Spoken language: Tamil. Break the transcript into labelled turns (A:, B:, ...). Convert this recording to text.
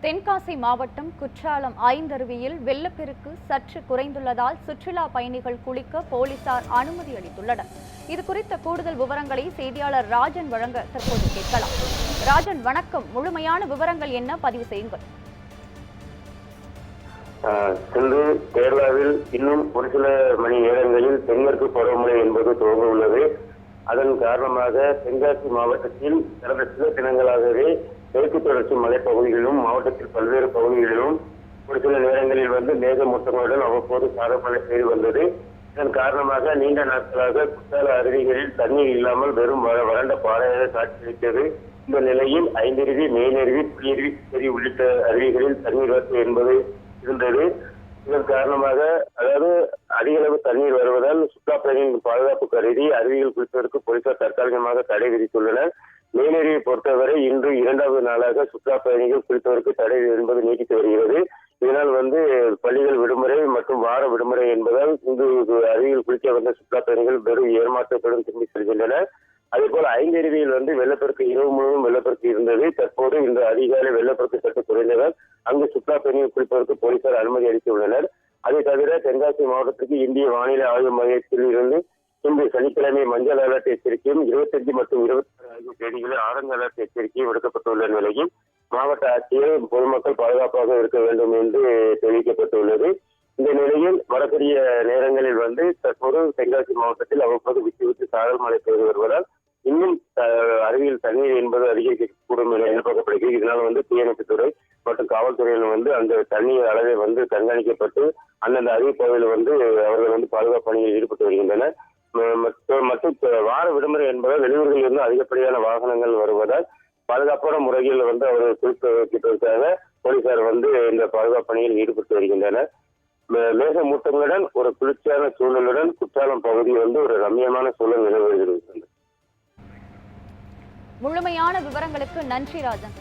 A: தென்காசி மாவட்டம் குற்றாலம் ஐந்தருவியில் வெள்ளப்பெருக்கு சற்று குறைந்துள்ளதால் சுற்றுலா பயணிகள் குளிக்க போலீசார் அனுமதி அளித்துள்ளனர். இது குறித்த கூடுதல் விவரங்களை செய்தியாளர் ராஜன் வழங்க தற்போது கேட்கலாம். ராஜன், வணக்கம். முழுமையான விவரங்கள் என்ன, பதிவு செய்யுங்கள்.
B: இன்று கேரளாவில் இன்னும் ஒரு சில மணி நேரங்களில் தென்மேற்கு பருவமழை என்பது துவங்க உள்ளது. அதன் காரணமாக தென்காசி மாவட்டத்தில் கடந்த சில தினங்களாகவே மேற்கு தொடர்ச்சி மலைப்பகுதிகளிலும் மாவட்டத்தில் பல்வேறு பகுதிகளிலும் ஒரு சில நேரங்களில் மேகமூட்டங்களுடன் அவ்வப்போது சாரமழை பெய்து வந்தது. இதன் காரணமாக நீண்ட நாட்களாக குற்றால அருவிகளில் தண்ணீர் இல்லாமல் வெறும் வறண்ட பாறையாக காட்சியளித்தது. இந்த நிலையில் ஐந்தருவி, மெயினருவி, புலியருவி, சிறி உள்ளிட்ட அருவிகளில் தண்ணீர் வரத்து என்பது இருந்தது. இதன் காரணமாக அதிக அளவு தண்ணீர் வருவதால் சுற்றுலா பயணிகளின் பாதுகாப்பு கருதி அருவிகள் குளிப்பதற்கு போலீசார் தற்காலிகமாக தடை விதித்துள்ளனர். மெயினருவியை பொறுத்தவரை இன்று இரண்டாவது நாளாக சுற்றுலா பயணிகள் குளிப்பதற்கு தடை என்பது நீட்டித்து வருகிறது. இதனால் பள்ளிகள் விடுமுறை மற்றும் வார விடுமுறை என்பதால் இன்று அருவியில் குளிக்க வந்த சுற்றுலா பயணிகள் வெறும் ஏமாற்றத்துடன் திரும்பி செல்கின்றனர். அதேபோல் ஐந்தருவியில் வெள்ளப்பெருக்கு இரவு முழுவதும் வெள்ளப்பெருக்கு இருந்தது. தற்போது இந்த அதிகாலை வெள்ளப்பெருக்கு சற்று குறைந்ததால் அங்கு சுற்றுலா பயணிகள் குளிப்பதற்கு போலீசார் அனுமதி அளித்துள்ளனர். அதை தவிர தென்காசி மாவட்டத்திற்கு இந்திய வானிலை ஆய்வு மையத்தில் இருந்து இன்று சனிக்கிழமை மஞ்சள் அலர்ட் எச்சரிக்கையும் 25 மற்றும் 26 ஆகிய தேதிகளில் ஆரஞ்சு அலர்ட் எச்சரிக்கையும் விடுக்கப்பட்டுள்ள நிலையில் மாவட்ட ஆட்சியர் பொதுமக்கள் பாதுகாப்பாக இருக்க வேண்டும் என்று தெரிவிக்கப்பட்டுள்ளது. இந்த நிலையில் வரக்கூடிய நேரங்களில் தற்போது தென்காசி மாவட்டத்தில் அவ்வப்போது விட்டு விட்டு சாரல் மழை பெய்து வருவதால் இன்னும் அருவியில் தண்ணீர் என்பது அதிகரிக்கக்கூடும் என எதிர்பார்க்கப்படுகிறது. இதனால் தீயணைப்புத்துறை மற்றும் காவல்துறையில் அந்த தண்ணீர் அளவை கண்காணிக்கப்பட்டு அந்தந்த அருவி பகுதியில் அவர்கள் பாதுகாப்பு பணியில் ஈடுபட்டு வருகின்றனர். மற்றும் வார விடுமுறை என்பதால் வெளியூர்களில் இருந்து அதிகப்படியான வாகனங்கள் வருவதால் பாதுகாப்பான முறையில் அவர்கள் குறிப்பு வைப்பதற்காக போலீசார் இந்த பாதுகாப்பு பணியில் ஈடுபட்டு வருகின்றனர். மேகமூட்டங்களுடன் ஒரு குளிர்ச்சியான சூழலுடன் குற்றாலம் பகுதி ஒரு ரம்மியமான சூழல் நிலவுகிறது.
A: முழுமையான விவரங்களுக்கு நன்றி ராஜன்.